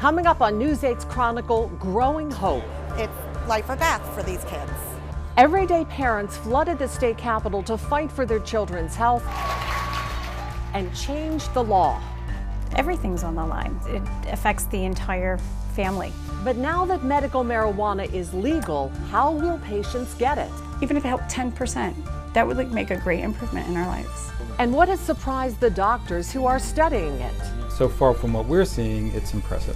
Coming up on News 8's Chronicle, Growing Hope. It's life or death for these kids. Everyday parents flooded the state capitol to fight for their children's health and change the law. Everything's on the line. It affects the entire family. But now that medical marijuana is legal, how will patients get it? Even if it helped 10%, that would make a great improvement in our lives. And what has surprised the doctors who are studying it? So far from what we're seeing, it's impressive.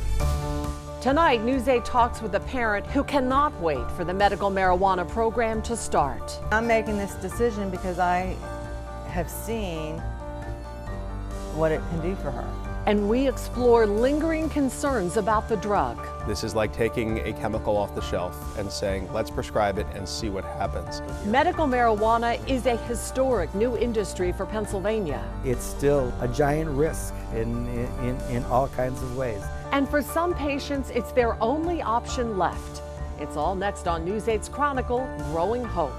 Tonight, News 8 talks with a parent who cannot wait for the medical marijuana program to start. I'm making this decision because I have seen what it can do for her. And we explore lingering concerns about the drug. This is like taking a chemical off the shelf and saying, let's prescribe it and see what happens. Medical marijuana is a historic new industry for Pennsylvania. It's still a giant risk in all kinds of ways. And for some patients, it's their only option left. It's all next on News 8's Chronicle, Growing Hope.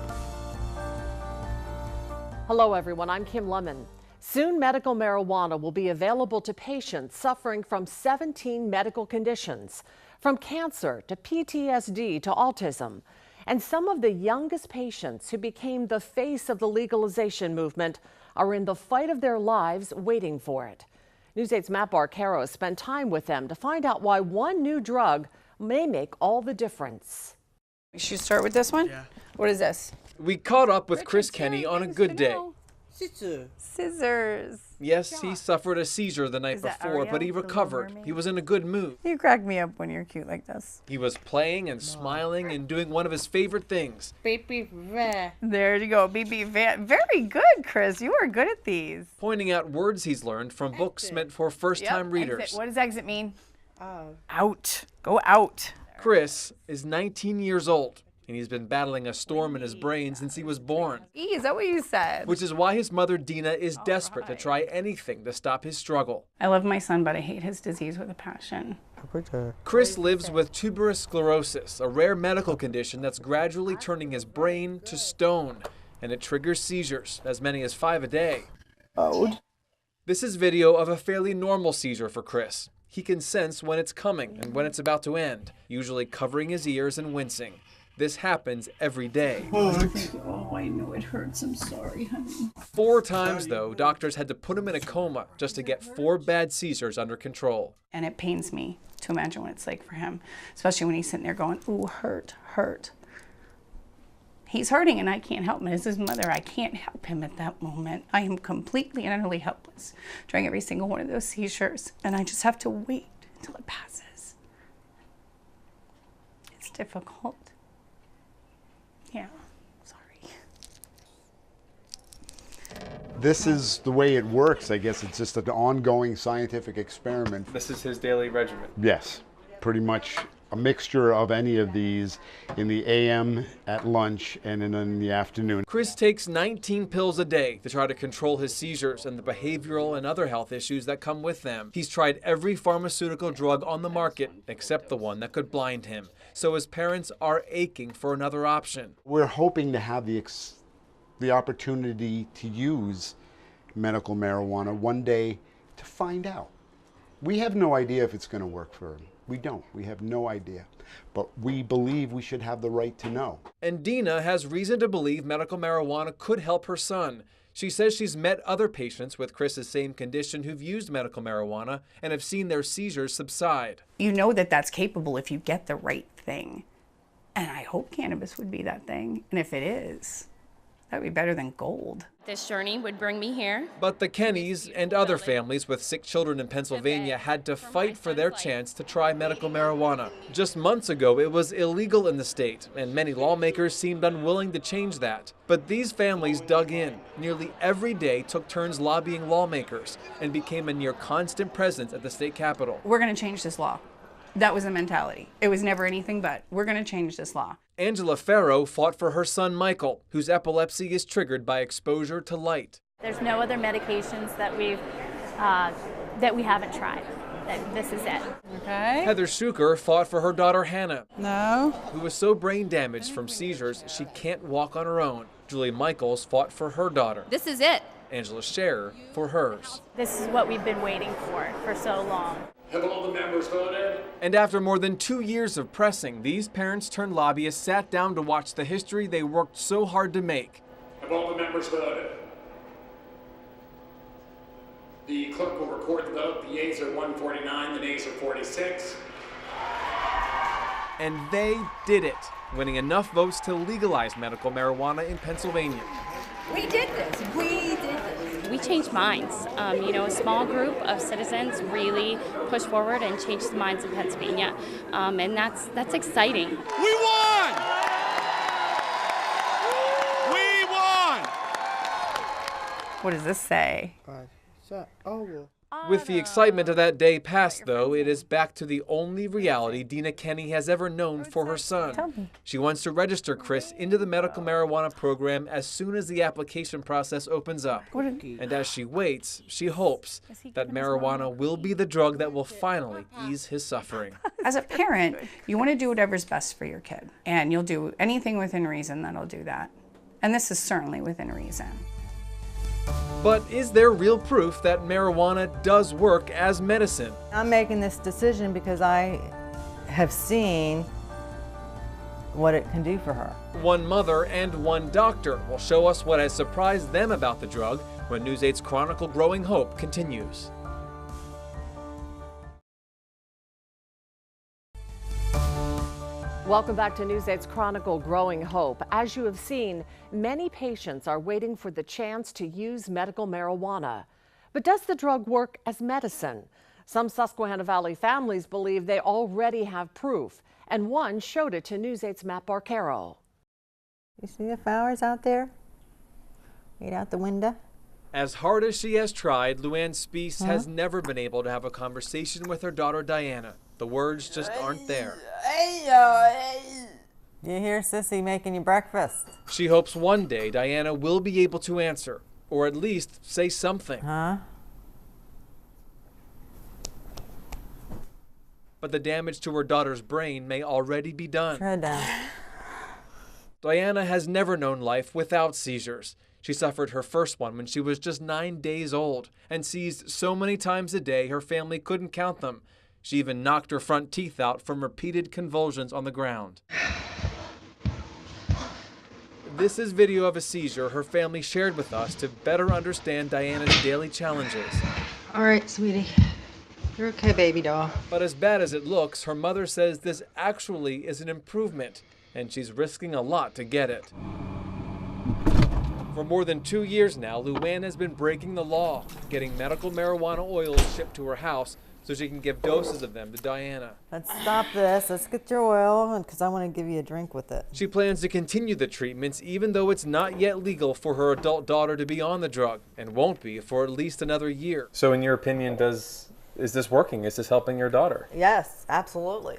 Hello, everyone. I'm Kim Lemon. Soon, medical marijuana will be available to patients suffering from 17 medical conditions, from cancer to PTSD to autism. And some of the youngest patients who became the face of the legalization movement are in the fight of their lives waiting for it. News 8's Matt Barcaro spent time with them to find out why one new drug may make all the difference. We should start with this one? Yeah. What is this? We caught up with Chris Kenny on a good day. Scissors. Yes, he suffered a seizure the night before, but he recovered. He was in a good mood. You crack me up when you're cute like this. He was playing and smiling and doing one of his favorite things. There you go, BB Van. Very good, Chris. You are good at these. Pointing out words he's learned from books meant for first-time readers. Exit. What does exit mean? Out. Go out. Chris is 19 years old, and he's been battling a storm in his brain since he was born. Is that what you said? Which is why his mother, Dina, is desperate to try anything to stop his struggle. I love my son, but I hate his disease with a passion. Chris lives with tuberous sclerosis, a rare medical condition that's gradually turning his brain to stone, and it triggers seizures, as many as 5 a day. This is video of a fairly normal seizure for Chris. He can sense when it's coming and when it's about to end, usually covering his ears and wincing. This happens every day. Oh, I know it hurts. I'm sorry, honey. 4 times, though, doctors had to put him in a coma just to get 4 bad seizures under control. And it pains me to imagine what it's like for him, especially when he's sitting there going, ooh, hurt, hurt. He's hurting and I can't help him. As his mother, I can't help him at that moment. I am completely and utterly helpless during every single one of those seizures. And I just have to wait until it passes. It's difficult. Yeah, sorry. This is the way it works, I guess. It's just an ongoing scientific experiment. This is his daily regimen. Yes, pretty much a mixture of any of these in the AM, at lunch, and in the afternoon. Chris takes 19 pills a day to try to control his seizures and the behavioral and other health issues that come with them. He's tried every pharmaceutical drug on the market except the one that could blind him. So his parents are aching for another option. We're hoping to have the opportunity to use medical marijuana one day to find out. We have no idea if it's going to work for him. We don't. We have no idea. But we believe we should have the right to know. And Dina has reason to believe medical marijuana could help her son. She says she's met other patients with Chris's same condition who've used medical marijuana and have seen their seizures subside. You know that that's capable if you get the right thing. And I hope cannabis would be that thing. And if it is, that would be better than gold. This journey would bring me here. But the Kennys and other families with sick children in Pennsylvania had to fight for their chance to try medical marijuana. Just months ago, it was illegal in the state, and many lawmakers seemed unwilling to change that. But these families dug in. Nearly every day took turns lobbying lawmakers and became a near constant presence at the state capitol. We're going to change this law. That was the mentality. It was never anything but, we're going to change this law. Angela Farrow fought for her son Michael, whose epilepsy is triggered by exposure to light. There's no other medications that we haven't tried. This is it. Okay. Heather Schuker fought for her daughter Hannah, No. who was so brain damaged from seizures she can't walk on her own. Julie Michaels fought for her daughter. This is it. Angela Scherer for hers. This is what we've been waiting for so long. Have all the members voted? And after more than 2 years of pressing, these parents turned lobbyists sat down to watch the history they worked so hard to make. Have all the members voted? The clerk will record the vote. The yeas are 149, the nays are 46. And they did it, winning enough votes to legalize medical marijuana in Pennsylvania. We did this. We did this. We changed minds. A small group of citizens really pushed forward and changed the minds of Pennsylvania, and that's exciting. We won! We won! What does this say? With the excitement of that day past, though, it is back to the only reality Dina Kenny has ever known for her son. She wants to register Chris into the medical marijuana program as soon as the application process opens up. And as she waits, she hopes that marijuana will be the drug that will finally ease his suffering. As a parent, you want to do whatever's best for your kid, and you'll do anything within reason that'll do that. And this is certainly within reason. But is there real proof that marijuana does work as medicine? I'm making this decision because I have seen what it can do for her. One mother and one doctor will show us what has surprised them about the drug when News 8's Chronicle Growing Hope continues. Welcome back to News 8's Chronicle Growing Hope. As you have seen, many patients are waiting for the chance to use medical marijuana. But does the drug work as medicine? Some Susquehanna Valley families believe they already have proof, and one showed it to News 8's Matt Barcaro. You see the flowers out there? Right out the window? As hard as she has tried, Luann Speece has never been able to have a conversation with her daughter Diana. The words just aren't there. Do you hear Sissy making you breakfast? She hopes one day Diana will be able to answer, or at least say something. But the damage to her daughter's brain may already be done. Tread down. Diana has never known life without seizures. She suffered her first one when she was just 9 days old and seized so many times a day her family couldn't count them. She even knocked her front teeth out from repeated convulsions on the ground. This is video of a seizure her family shared with us to better understand Diana's daily challenges. All right, sweetie. You're okay, baby doll. But as bad as it looks, her mother says this actually is an improvement, and she's risking a lot to get it. For more than 2 years now, Luann has been breaking the law, getting medical marijuana oils shipped to her house so she can give doses of them to Diana. Let's stop this. Let's get your oil, because I want to give you a drink with it. She plans to continue the treatments even though it's not yet legal for her adult daughter to be on the drug, and won't be for at least another year. So in your opinion, is this working? Is this helping your daughter? Yes, absolutely.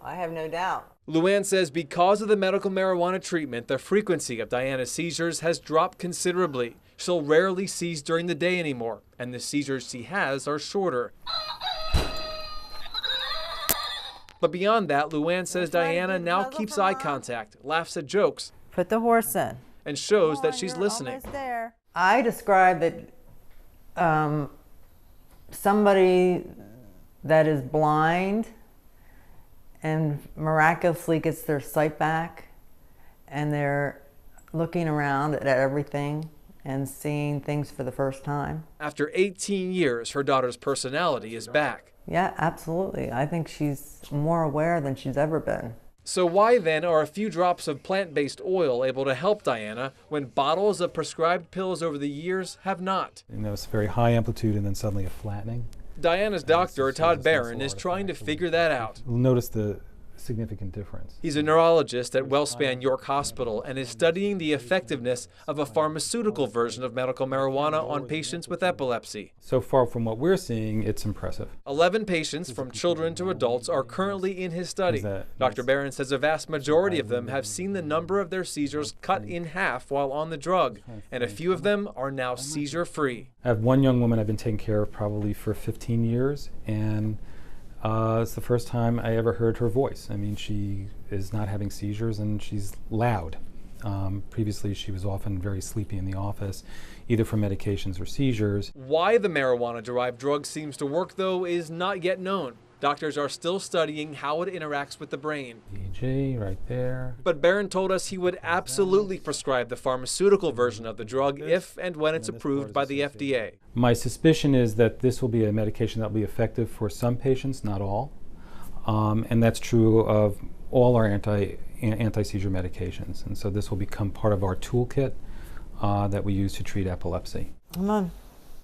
I have no doubt. Luann says because of the medical marijuana treatment, the frequency of Diana's seizures has dropped considerably. She'll rarely seize during the day anymore, and the seizures she has are shorter. But beyond that, Luann says Diana now keeps eye contact, laughs at jokes, Put the horse in. and shows that she's listening. Almost there. I describe it somebody that is blind and miraculously gets their sight back, and they're looking around at everything and seeing things for the first time. After 18 years, her daughter's personality is back. Yeah, absolutely. I think she's more aware than she's ever been. So why then are a few drops of plant-based oil able to help Diana when bottles of prescribed pills over the years have not? You know, it's very high amplitude and then suddenly a flattening. Diana's doctor, Todd Barron, is trying to figure that out. You'll notice the significant difference. He's a neurologist at WellSpan York Hospital and is studying the effectiveness of a pharmaceutical version of medical marijuana on patients with epilepsy. So far from what we're seeing, it's impressive. 11 patients from children to adults are currently in his study. Dr. Barron says a vast majority of them have seen the number of their seizures cut in half while on the drug, and a few of them are now seizure-free. I have one young woman I've been taking care of probably for 15 years, and it's the first time I ever heard her voice. I mean, she is not having seizures and she's loud. Previously, she was often very sleepy in the office, either from medications or seizures. Why the marijuana-derived drug seems to work, though, is not yet known. Doctors are still studying how it interacts with the brain. EEG right there. But Barron told us he would absolutely prescribe the pharmaceutical version of the drug if and when it's approved by the FDA. My suspicion is that this will be a medication that will be effective for some patients, not all. And that's true of all our anti-seizure medications. And so this will become part of our toolkit that we use to treat epilepsy. Come on.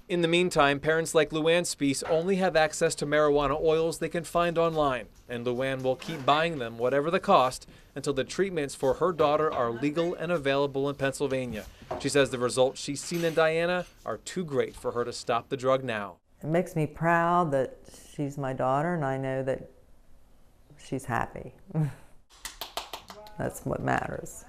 In the meantime, parents like Luann Spees only have access to marijuana oils they can find online, and Luann will keep buying them, whatever the cost, until the treatments for her daughter are legal and available in Pennsylvania. She says the results she's seen in Diana are too great for her to stop the drug now. It makes me proud that she's my daughter, and I know that she's happy. That's what matters.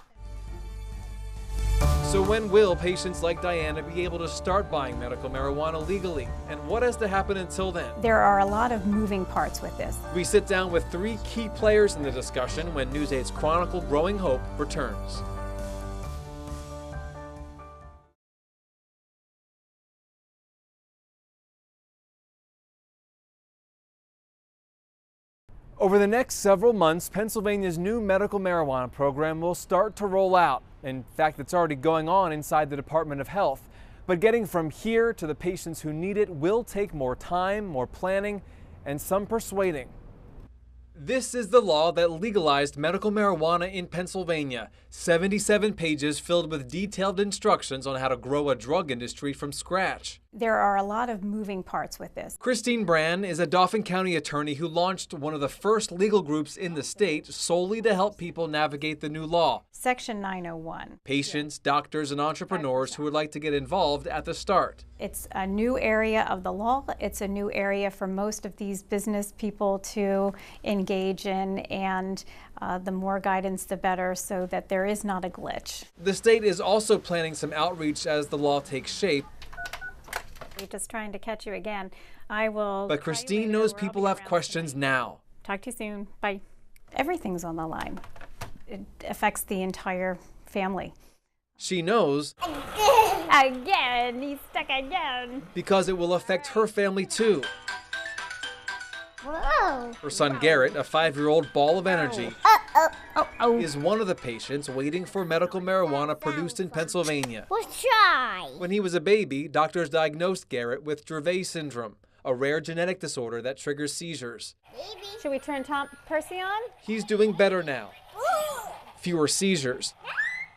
So when will patients like Diana be able to start buying medical marijuana legally? And what has to happen until then? There are a lot of moving parts with this. We sit down with 3 key players in the discussion when News8's Chronicle Growing Hope returns. Over the next several months, Pennsylvania's new medical marijuana program will start to roll out. In fact, it's already going on inside the Department of Health. But getting from here to the patients who need it will take more time, more planning, and some persuading. This is the law that legalized medical marijuana in Pennsylvania. 77 pages filled with detailed instructions on how to grow a drug industry from scratch. There are a lot of moving parts with this. Christine Brand is a Dauphin County attorney who launched one of the first legal groups in the state solely to help people navigate the new law. Section 901. Patients, doctors, and entrepreneurs who would like to get involved at the start. It's a new area of the law. It's a new area for most of these business people to engage in, and the more guidance, the better, so that there is not a glitch. The state is also planning some outreach as the law takes shape. Just trying to catch you again. I will. But Christine knows people have questions now. Talk to you soon. Bye. Everything's on the line. It affects the entire family. She knows. Again, he's stuck again. Because it will affect her family too. Whoa. Her son Garrett, a 5-year-old ball of energy, is one of the patients waiting for medical marijuana produced in Pennsylvania. Let's try. When he was a baby, doctors diagnosed Garrett with Dravet syndrome, a rare genetic disorder that triggers seizures. Should we turn Percy on? He's doing better now. Fewer seizures.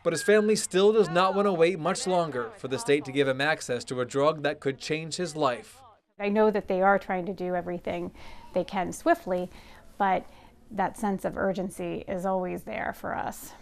But his family still does not want to wait much longer for the state to give him access to a drug that could change his life. I know that they are trying to do everything they can swiftly, but that sense of urgency is always there for us.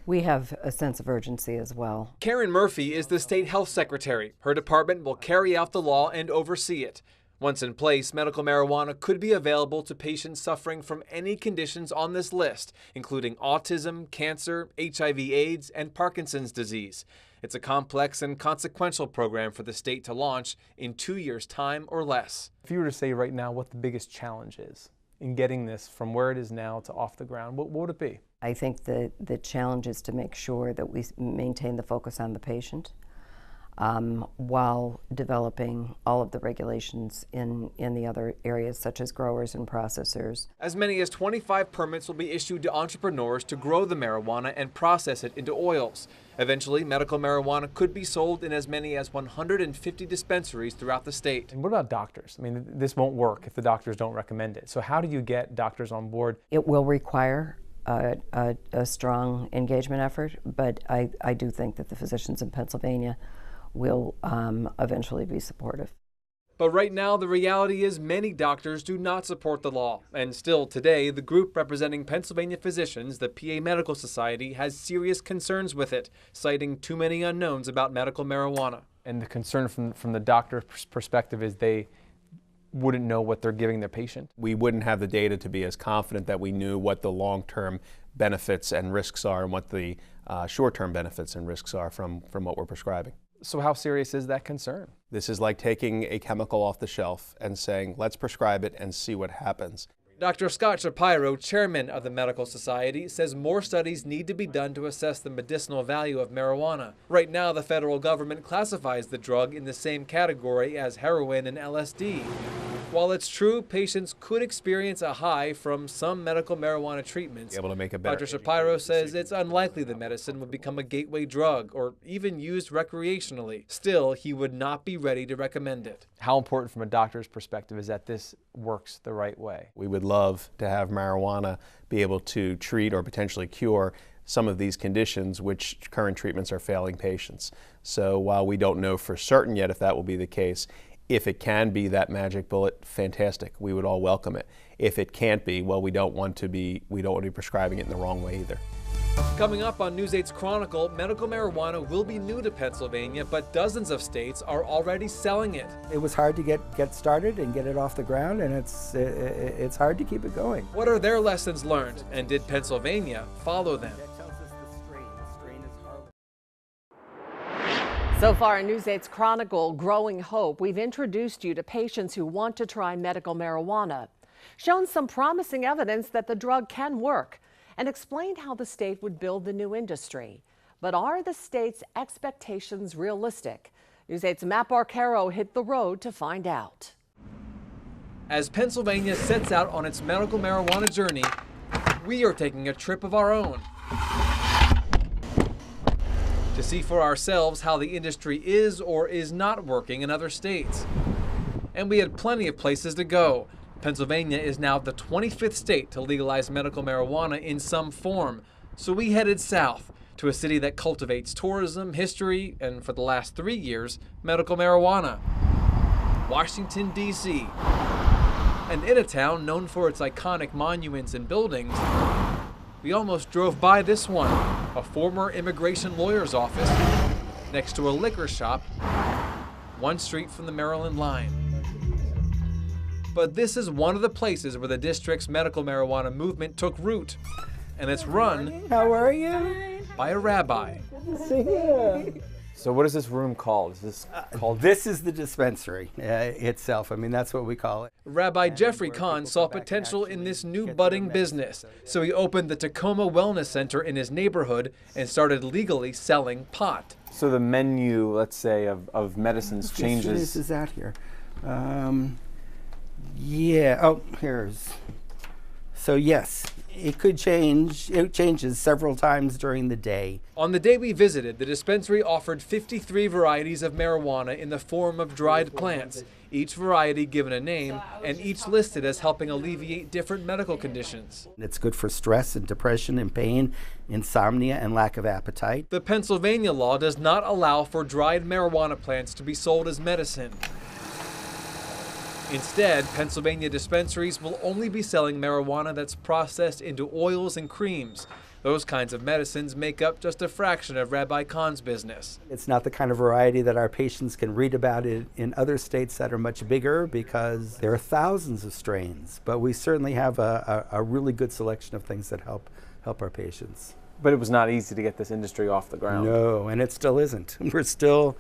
We have a sense of urgency as well. Karen Murphy is the state health secretary. Her department will carry out the law and oversee it. Once in place, medical marijuana could be available to patients suffering from any conditions on this list, including autism, cancer, HIV/AIDS, and Parkinson's disease. It's a complex and consequential program for the state to launch in 2 years' time or less. If you were to say right now what the biggest challenge is in getting this from where it is now to off the ground, what would it be? I think the challenge is to make sure that we maintain the focus on the patient while developing all of the regulations in the other areas, such as growers and processors. As many as 25 permits will be issued to entrepreneurs to grow the marijuana and process it into oils. Eventually, medical marijuana could be sold in as many as 150 dispensaries throughout the state. And what about doctors? I mean, this won't work if the doctors don't recommend it. So how do you get doctors on board? It will require a strong engagement effort, but I do think that the physicians in Pennsylvania will eventually be supportive. But right now, the reality is many doctors do not support the law. And still today, the group representing Pennsylvania physicians, the PA Medical Society, has serious concerns with it, citing too many unknowns about medical marijuana. And the concern from the doctor's perspective is they wouldn't know what they're giving their patient. We wouldn't have the data to be as confident that we knew what the long-term benefits and risks are and what the short-term benefits and risks are from what we're prescribing. So how serious is that concern? This is like taking a chemical off the shelf and saying, let's prescribe it and see what happens. Dr. Scott Shapiro, chairman of the Medical Society, says more studies need to be done to assess the medicinal value of marijuana. Right now, the federal government classifies the drug in the same category as heroin and LSD. While it's true patients could experience a high from some medical marijuana treatments, Able to make a better Dr. Shapiro says it's unlikely the medicine would become a gateway drug or even used recreationally. Still, he would not be ready to recommend it. How important from a doctor's perspective is that this works the right way? We would love to have marijuana be able to treat or potentially cure some of these conditions which current treatments are failing patients. So while we don't know for certain yet if that will be the case, if it can be that magic bullet, fantastic. We would all welcome it. If it can't be, well, we don't want to be prescribing it in the wrong way either. Coming up on News 8's Chronicle, medical marijuana will be new to Pennsylvania, but dozens of states are already selling it. It was hard to get started and get it off the ground, and it's hard to keep it going. What are their lessons learned, and did Pennsylvania follow them? So far in News 8's Chronicle, Growing Hope, we've introduced you to patients who want to try medical marijuana, shown some promising evidence that the drug can work, and explained how the state would build the new industry. But are the state's expectations realistic? News 8's Matt Barcaro hit the road to find out. As Pennsylvania sets out on its medical marijuana journey, we are taking a trip of our own to see for ourselves how the industry is or is not working in other states. And we had plenty of places to go. Pennsylvania is now the 25th state to legalize medical marijuana in some form. So we headed south to a city that cultivates tourism, history, and for the last 3 years, medical marijuana. Washington, D.C. And in a town known for its iconic monuments and buildings, we almost drove by this one, a former immigration lawyer's office next to a liquor shop, one street from the Maryland line. But this is one of the places where the district's medical marijuana movement took root, and it's run How are you? by a rabbi. Good to see you. So what is this room called? Is this called? This is the dispensary itself. I mean, that's what we call it. Rabbi Jeffrey Kahn saw potential in this new budding business, so he opened the Tacoma Wellness Center in his neighborhood and started legally selling pot. So the menu, let's say, of medicines changes. This is out here. Yeah. Oh, here's. So yes, it could change. It changes several times during the day. On the day we visited, the dispensary offered 53 varieties of marijuana in the form of dried plants, each variety given a name and each listed as helping alleviate different medical conditions. It's good for stress and depression and pain, insomnia and lack of appetite. The Pennsylvania law does not allow for dried marijuana plants to be sold as medicine. Instead, Pennsylvania dispensaries will only be selling marijuana that's processed into oils and creams. Those kinds of medicines make up just a fraction of Rabbi Kahn's business. It's not the kind of variety that our patients can read about it in other states that are much bigger because there are thousands of strains, but we certainly have a really good selection of things that help our patients. But it was not easy to get this industry off the ground. No, and it still isn't. We're still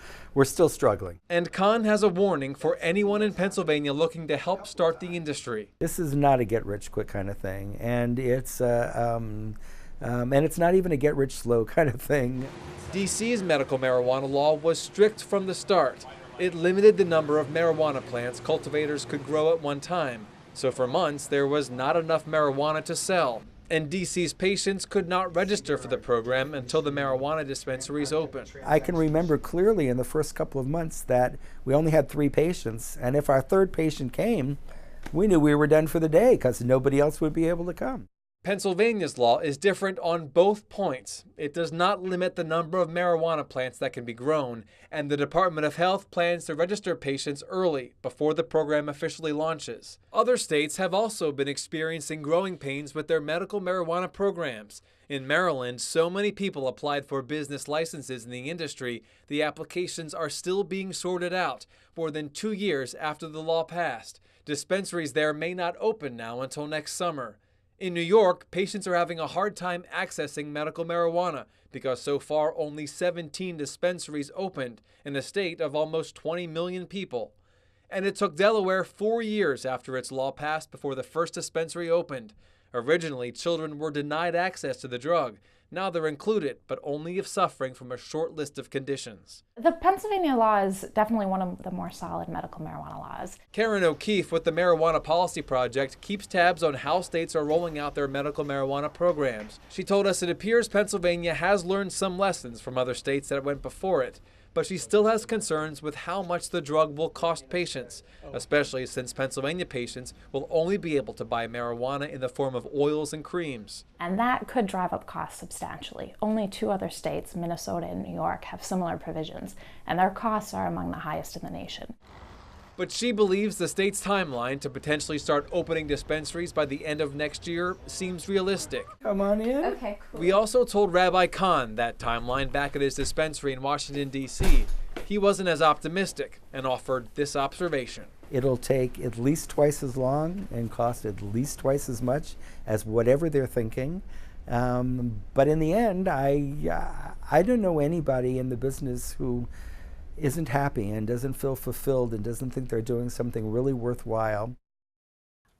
struggling. And Kahn has a warning for anyone in Pennsylvania looking to help start the industry. This is not a get-rich-quick kind of thing, and it's not even a get-rich-slow kind of thing. DC's medical marijuana law was strict from the start. It limited the number of marijuana plants cultivators could grow at one time. So for months, there was not enough marijuana to sell. And DC's patients could not register for the program until the marijuana dispensaries opened. I can remember clearly in the first couple of months that we only had 3 patients, and if our third patient came, we knew we were done for the day because nobody else would be able to come. Pennsylvania's law is different on both points. It does not limit the number of marijuana plants that can be grown, and the Department of Health plans to register patients early, before the program officially launches. Other states have also been experiencing growing pains with their medical marijuana programs. In Maryland, so many people applied for business licenses in the industry, the applications are still being sorted out, more than 2 years after the law passed. Dispensaries there may not open now until next summer. In New York, patients are having a hard time accessing medical marijuana because so far only 17 dispensaries opened in a state of almost 20 million people. And it took Delaware 4 years after its law passed before the first dispensary opened. Originally, children were denied access to the drug. Now they're included, but only if suffering from a short list of conditions. The Pennsylvania law is definitely one of the more solid medical marijuana laws. Karen O'Keefe with the Marijuana Policy Project keeps tabs on how states are rolling out their medical marijuana programs. She told us it appears Pennsylvania has learned some lessons from other states that went before it, but she still has concerns with how much the drug will cost patients, especially since Pennsylvania patients will only be able to buy marijuana in the form of oils and creams. And that could drive up costs substantially. Only 2 other states, Minnesota and New York, have similar provisions, and their costs are among the highest in the nation. But she believes the state's timeline to potentially start opening dispensaries by the end of next year seems realistic. Come on in. Okay, cool. We also told Rabbi Khan that timeline back at his dispensary in Washington, D.C. He wasn't as optimistic and offered this observation. It'll take at least twice as long and cost at least twice as much as whatever they're thinking. But in the end, I don't know anybody in the business who isn't happy and doesn't feel fulfilled and doesn't think they're doing something really worthwhile.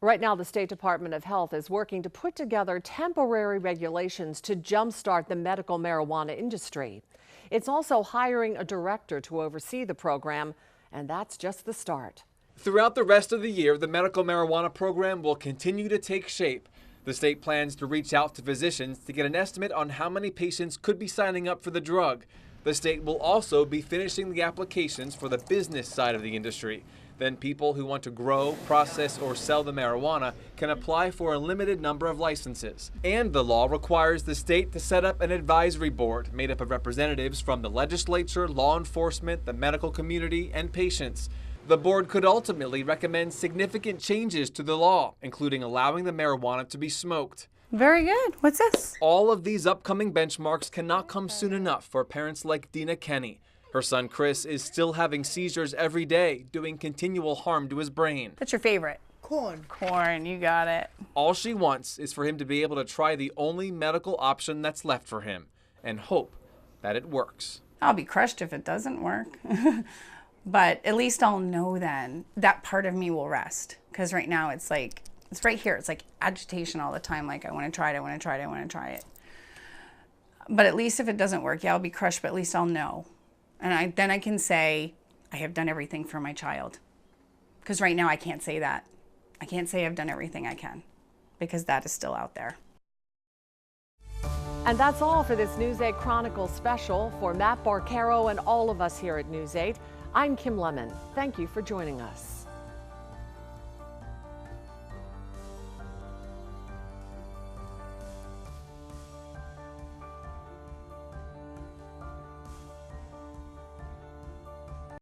Right now, the State Department of Health is working to put together temporary regulations to jumpstart the medical marijuana industry. It's also hiring a director to oversee the program, and that's just the start. Throughout the rest of the year, the medical marijuana program will continue to take shape. The state plans to reach out to physicians to get an estimate on how many patients could be signing up for the drug. The state will also be finishing the applications for the business side of the industry. Then people who want to grow, process, or sell the marijuana can apply for a limited number of licenses. And the law requires the state to set up an advisory board made up of representatives from the legislature, law enforcement, the medical community, and patients. The board could ultimately recommend significant changes to the law, including allowing the marijuana to be smoked. Very good. What's this? All of these upcoming benchmarks cannot come soon enough for parents like Dina Kenny. Her son Chris is still having seizures every day, doing continual harm to his brain. That's your favorite. Corn. Corn, you got it. All she wants is for him to be able to try the only medical option that's left for him and hope that it works. I'll be crushed if it doesn't work. But at least I'll know then that part of me will rest. Because right now it's like, it's right here. It's like agitation all the time. Like, I want to try it, I want to try it, I want to try it. But at least if it doesn't work, yeah, I'll be crushed, but at least I'll know. And then I can say, I have done everything for my child. Because right now I can't say that. I can't say I've done everything I can, because that is still out there. And that's all for this News 8 Chronicles special. For Matt Barcaro and all of us here at News 8, I'm Kim Lemon. Thank you for joining us.